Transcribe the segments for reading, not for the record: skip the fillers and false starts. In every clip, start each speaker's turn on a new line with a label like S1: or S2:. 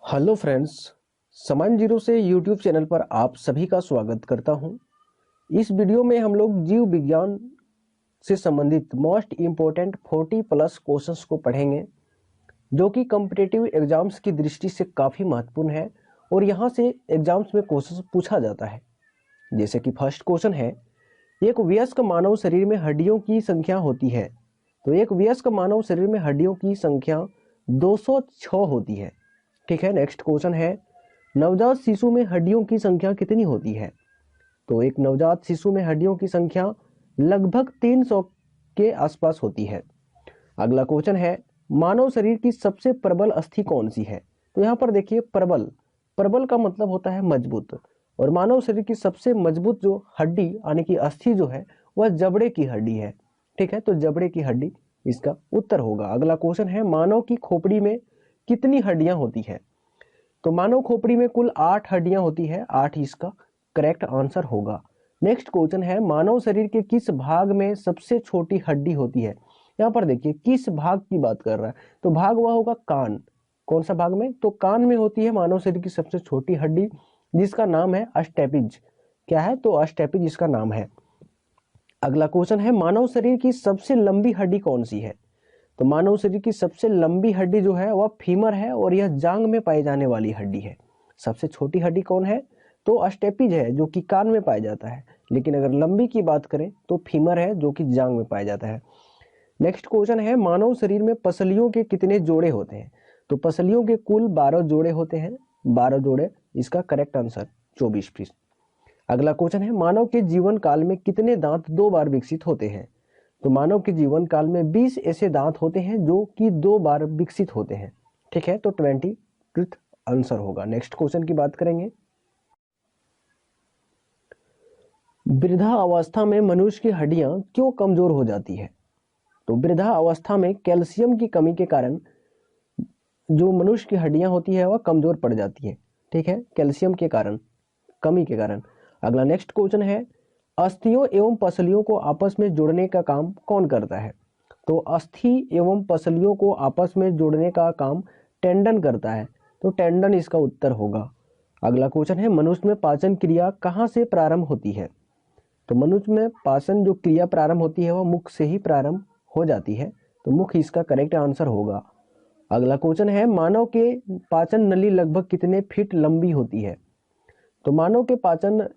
S1: Hello friends, समान zero से YouTube channel पर आप सभी का स्वागत करता हूं। इस वीडियो में हम लोग जीव विज्ञान से संबंधित मोस्ट इम्पोर्टेंट 40 प्लस क्वेश्चंस को पढ़ेंगे, जो कि कॉम्पिटिटिव एग्जाम्स की दृष्टि से काफ़ी महत्वपूर्ण है और यहां से एग्जाम्स में क्वेश्चंस पूछा जाता है। जैसे कि फर्स्ट क्वेश्चन है, एक वयस्क मानव शरीर में हड्डियों की संख्या होती है। तो एक वयस्क मानव शरीर में हड्डियों की संख्या 206 होती है। ठीक है। नेक्स्ट क्वेश्चन है, नवजात शिशु में हड्डियों की संख्या कितनी होती है? तो एक नवजात शिशु में हड्डियों की संख्या लगभग 300 के आसपास होती है। अगला क्वेश्चन है, मानव शरीर की सबसे प्रबल अस्थि कौन सी है? तो यहाँ पर देखिए, प्रबल प्रबल का मतलब होता है मजबूत, और मानव शरीर की सबसे मजबूत जो हड्डी यानी कि अस्थि जो है वह जबड़े की हड्डी है। ठीक है, तो जबड़े की हड्डी इसका उत्तर होगा। अगला क्वेश्चन है, मानव की खोपड़ी में कितनी हड्डियां होती है? तो मानव खोपड़ी में कुल 8 हड्डियां होती है। 8 इसका करेक्ट आंसर होगा। नेक्स्ट क्वेश्चन है, मानव शरीर के किस भाग में सबसे छोटी हड्डी होती है? यहाँ पर देखिए, किस भाग की बात कर रहा है, तो भाग वह होगा कान। कौन सा भाग में? तो कान में होती है मानव शरीर की सबसे छोटी हड्डी, जिसका नाम है अस्टेपिज। क्या है? तो अस्टेपिज इसका नाम है। अगला क्वेश्चन है, मानव शरीर की सबसे लंबी हड्डी कौन सी है? तो मानव शरीर की सबसे लंबी हड्डी जो है वह फीमर है, और यह जांग में पाई जाने वाली हड्डी है। सबसे छोटी हड्डी कौन है? तो अस्टेपिज है, जो कि कान में पाया जाता है। लेकिन अगर लंबी की बात करें तो फीमर है, जो कि जांग में पाया जाता है। नेक्स्ट क्वेश्चन है, मानव शरीर में पसलियों के कितने जोड़े होते हैं? तो पसलियों के कुल 12 जोड़े होते हैं। 12 जोड़े इसका करेक्ट आंसर 24%। अगला क्वेश्चन है, मानव के जीवन काल में कितने दांत 2 बार विकसित होते हैं? तो मानव के जीवन काल में 20 ऐसे दांत होते हैं जो कि 2 बार विकसित होते हैं। ठीक है, तो 20 आंसर होगा। नेक्स्ट क्वेश्चन की बात करेंगे, वृद्धा अवस्था में मनुष्य की हड्डियां क्यों कमजोर हो जाती है? तो वृद्धा अवस्था में कैल्शियम की कमी के कारण जो मनुष्य की हड्डियां होती है वह कमजोर पड़ जाती है। ठीक है, कैल्शियम के कारण, कमी के कारण। अगला नेक्स्ट क्वेश्चन है, अस्थियों एवं पसलियों को आपस में जोड़ने का काम कौन करता है? तो अस्थि एवं पसलियों को आपस में जोड़ने का काम टेंडन करता है। तो टेंडन इसका उत्तर होगा। अगला क्वेश्चन है, मनुष्य में पाचन क्रिया कहाँ से प्रारंभ होती है? तो मनुष्य में पाचन जो क्रिया प्रारंभ होती है वह मुख से ही प्रारंभ हो जाती है। तो मुख इसका करेक्ट आंसर होगा। अगला क्वेश्चन है, मानव के पाचन नली लगभग कितने फीट लंबी होती है? तो मानव के पाचन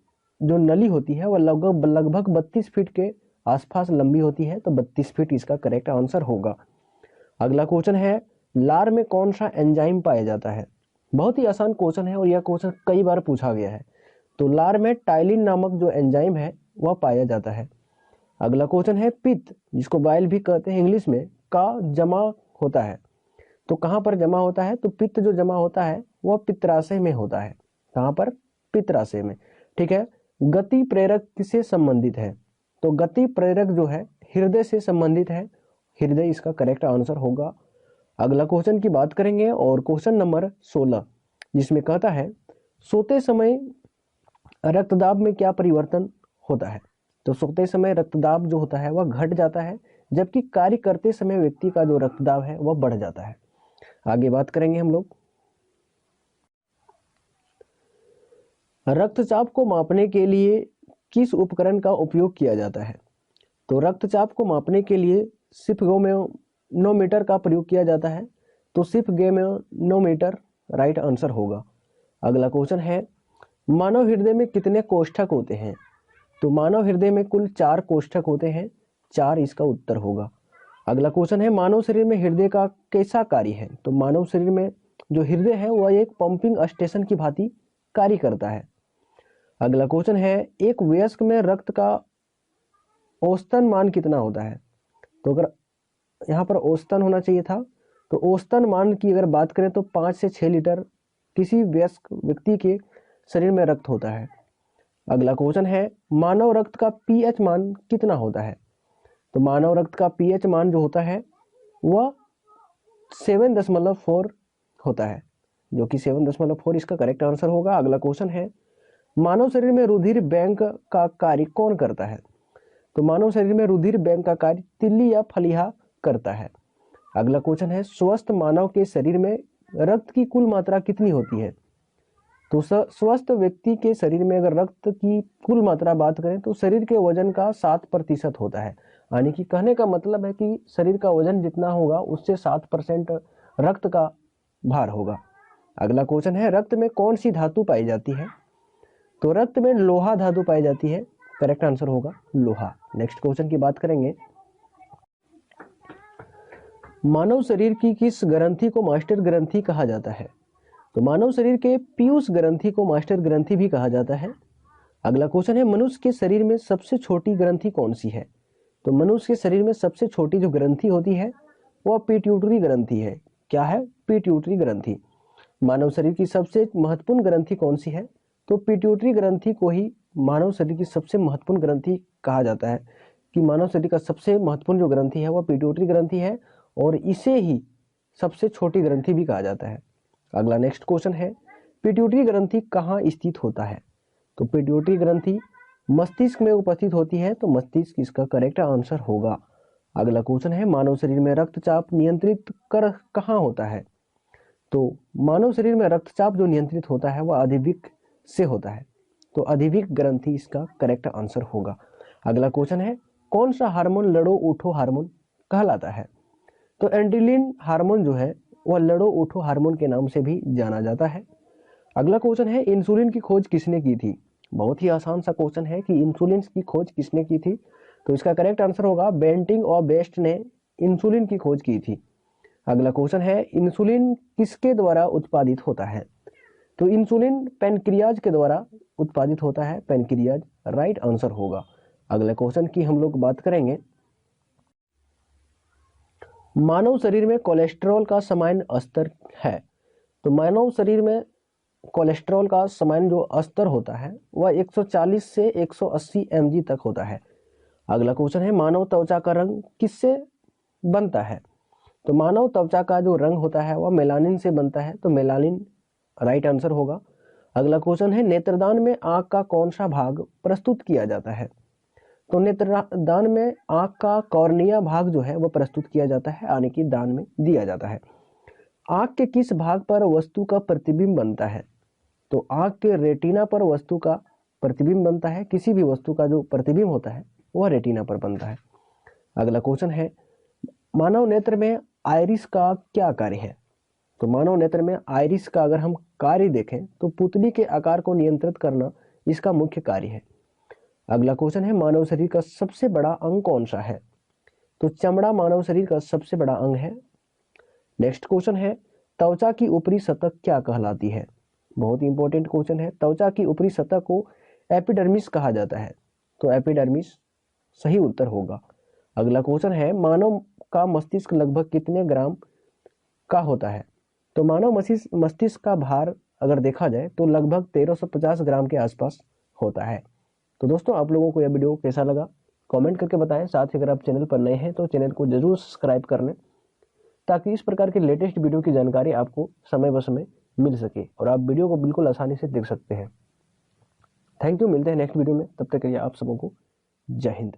S1: जो नली होती है वह लगभग 32 फीट के आसपास लंबी होती है। तो 32 फीट इसका करेक्ट आंसर होगा। अगला क्वेश्चन है, लार में कौन सा एंजाइम पाया जाता है? बहुत ही आसान क्वेश्चन है और यह क्वेश्चन कई बार पूछा गया है। तो लार में टाइलिन नामक जो एंजाइम है वह पाया जाता है। अगला क्वेश्चन है, पित्त जिसको बाइल भी कहते हैं इंग्लिश में, का जमा होता है। तो कहाँ पर जमा होता है? तो पित्त जो जमा होता है वह पित्ताशय में होता है। कहाँ पर? पित्ताशय में। ठीक है। गति प्रेरक किससे संबंधित है? तो गति प्रेरक जो है हृदय से संबंधित है। हृदय इसका करेक्ट आंसर होगा। अगला क्वेश्चन की बात करेंगे, और क्वेश्चन नंबर 16, जिसमें कहता है, सोते समय रक्तदाब में क्या परिवर्तन होता है? तो सोते समय रक्तदाब जो होता है वह घट जाता है, जबकि कार्य करते समय व्यक्ति का जो रक्तदाब है वह बढ़ जाता है। आगे बात करेंगे हम लोग, रक्तचाप को मापने के लिए किस उपकरण का उपयोग किया जाता है? तो रक्तचाप को मापने के लिए स्फिग्मोमीटर का प्रयोग किया जाता है। तो स्फिग्मोमीटर राइट आंसर होगा। अगला क्वेश्चन है, मानव हृदय में कितने कोष्ठक होते हैं? तो मानव हृदय में कुल 4 कोष्ठक होते हैं। 4 इसका उत्तर होगा। अगला क्वेश्चन है, मानव शरीर में हृदय का कैसा कार्य है? तो मानव शरीर में जो हृदय है वह एक पंपिंग स्टेशन की भांति कार्य करता है। अगला क्वेश्चन है, एक वयस्क में रक्त का औसतन मान कितना होता है? तो अगर यहाँ पर औसतन होना चाहिए था, तो औसतन मान की अगर बात करें तो 5 से 6 लीटर किसी वयस्क व्यक्ति के शरीर में रक्त होता है। अगला क्वेश्चन है, मानव रक्त का पीएच मान कितना होता है? तो मानव रक्त का पीएच मान जो होता है वह 7.4 होता है, जो कि 7.4 इसका करेक्ट आंसर होगा। अगला क्वेश्चन है, मानव शरीर में रुधिर बैंक का कार्य कौन करता है? तो मानव शरीर में रुधिर बैंक का कार्य तिल्ली या फलिहा करता है। अगला क्वेश्चन है, स्वस्थ मानव के शरीर में रक्त की कुल मात्रा कितनी होती है? तो स्वस्थ व्यक्ति के शरीर में अगर रक्त की कुल मात्रा बात करें तो शरीर के वजन का 7% होता है। यानी कि कहने का मतलब है कि शरीर का वजन जितना होगा उससे 7% रक्त का भार होगा। अगला क्वेश्चन है, रक्त में कौन सी धातु पाई जाती है? तो रक्त में लोहा धातु पाई जाती है। करेक्ट आंसर होगा लोहा। नेक्स्ट क्वेश्चन की बात करेंगे, मानव शरीर की किस ग्रंथि को मास्टर ग्रंथि कहा जाता है? तो मानव शरीर के पीयूष ग्रंथि को मास्टर ग्रंथि भी कहा जाता है। अगला क्वेश्चन है, मनुष्य के शरीर में सबसे छोटी ग्रंथि कौन सी है? तो मनुष्य के शरीर में सबसे छोटी जो ग्रंथि होती है वह पिट्यूटरी ग्रंथि है। क्या है? पिट्यूटरी ग्रंथि। मानव शरीर की सबसे महत्वपूर्ण ग्रंथि कौन सी है? तो पिट्यूटरी ग्रंथि को ही मानव शरीर की सबसे महत्वपूर्ण ग्रंथि कहा जाता है कि मानव शरीर का सबसे महत्वपूर्ण जो ग्रंथि है वह पिट्यूटरी ग्रंथि है और इसे ही सबसे छोटी ग्रंथि भी कहा जाता है। अगला नेक्स्ट क्वेश्चन है, पिट्यूटरी ग्रंथि कहाँ स्थित होता है? तो पिट्यूटरी ग्रंथि मस्तिष्क में उपस्थित होती है, तो मस्तिष्क इसका करेक्ट आंसर होगा। अगला क्वेश्चन है, मानव शरीर में रक्तचाप नियंत्रित कर कहाँ होता है? तो मानव शरीर में रक्तचाप जो नियंत्रित होता है वह अधिविक से होता है, तो अधिविक ग्रंथि इसका करेक्ट आंसर होगा। अगला क्वेश्चन है, कौन सा हार्मोन लड़ो उठो हार्मोन कहलाता है? तो एंड्रिलिन हार्मोन जो है वह लड़ो उठो हार्मोन के नाम से भी जाना जाता है। अगला क्वेश्चन है, इंसुलिन की खोज किसने की थी? बहुत ही आसान सा क्वेश्चन है कि इंसुलिन की खोज किसने की थी? तो इसका करेक्ट आंसर होगा बेंटिंग और बेस्ट ने इंसुलिन की खोज की थी। अगला क्वेश्चन है, इंसुलिन किसके द्वारा उत्पादित होता है? तो इंसुलिन पेनक्रियाज के द्वारा उत्पादित होता है, पेनक्रियाज राइट आंसर होगा। अगले क्वेश्चन की हम लोग बात करेंगे, मानव शरीर में कोलेस्ट्रॉल का सामान्य स्तर है। तो मानव शरीर में कोलेस्ट्रॉल का सामान्य जो स्तर होता है वह 140 से 180 mg तक होता है। अगला क्वेश्चन है, मानव त्वचा का रंग किससे बनता है? तो मानव त्वचा का जो रंग होता है वह मेलानिन से बनता है, तो मेलानिन राइट आंसर होगा। अगला क्वेश्चन है, नेत्रदान में आंख का कौन सा भाग प्रस्तुत किया जाता है? तो नेत्रदान में आंख का कॉर्निया भाग जो है वह प्रस्तुत किया जाता है, यानी कि दान में दिया जाता है। आंख के किस भाग पर वस्तु का प्रतिबिंब बनता है? तो आंख के रेटिना पर वस्तु का प्रतिबिंब बनता है। किसी भी वस्तु का जो प्रतिबिंब होता है वह रेटिना पर बनता है। अगला क्वेश्चन है, मानव नेत्र में आइरिस का क्या कार्य है? तो मानव नेत्र में आइरिस का अगर हम कार्य देखें तो पुतली के आकार को नियंत्रित करना इसका मुख्य कार्य है। अगला क्वेश्चन है, मानव शरीर का सबसे बड़ा अंग कौन सा है? तो चमड़ा मानव शरीर का सबसे बड़ा अंग है। नेक्स्ट क्वेश्चन है, त्वचा की ऊपरी सतह क्या कहलाती है? बहुत ही इंपॉर्टेंट क्वेश्चन है। त्वचा की ऊपरी सतह को एपिडर्मिस कहा जाता है, तो एपिडर्मिस सही उत्तर होगा। अगला क्वेश्चन है, मानव का मस्तिष्क लगभग कितने ग्राम का होता है? तो मानव मस्तिष्क का भार अगर देखा जाए तो लगभग 1350 ग्राम के आसपास होता है। तो दोस्तों, आप लोगों को यह वीडियो कैसा लगा कमेंट करके बताएं। साथ ही अगर आप चैनल पर नए हैं तो चैनल को जरूर सब्सक्राइब कर लें, ताकि इस प्रकार के लेटेस्ट वीडियो की जानकारी आपको समय ब समय मिल सके और आप वीडियो को बिल्कुल आसानी से देख सकते हैं। थैंक यू, मिलते हैं नेक्स्ट वीडियो में, तब तक के लिए आप सबों को जय हिंद।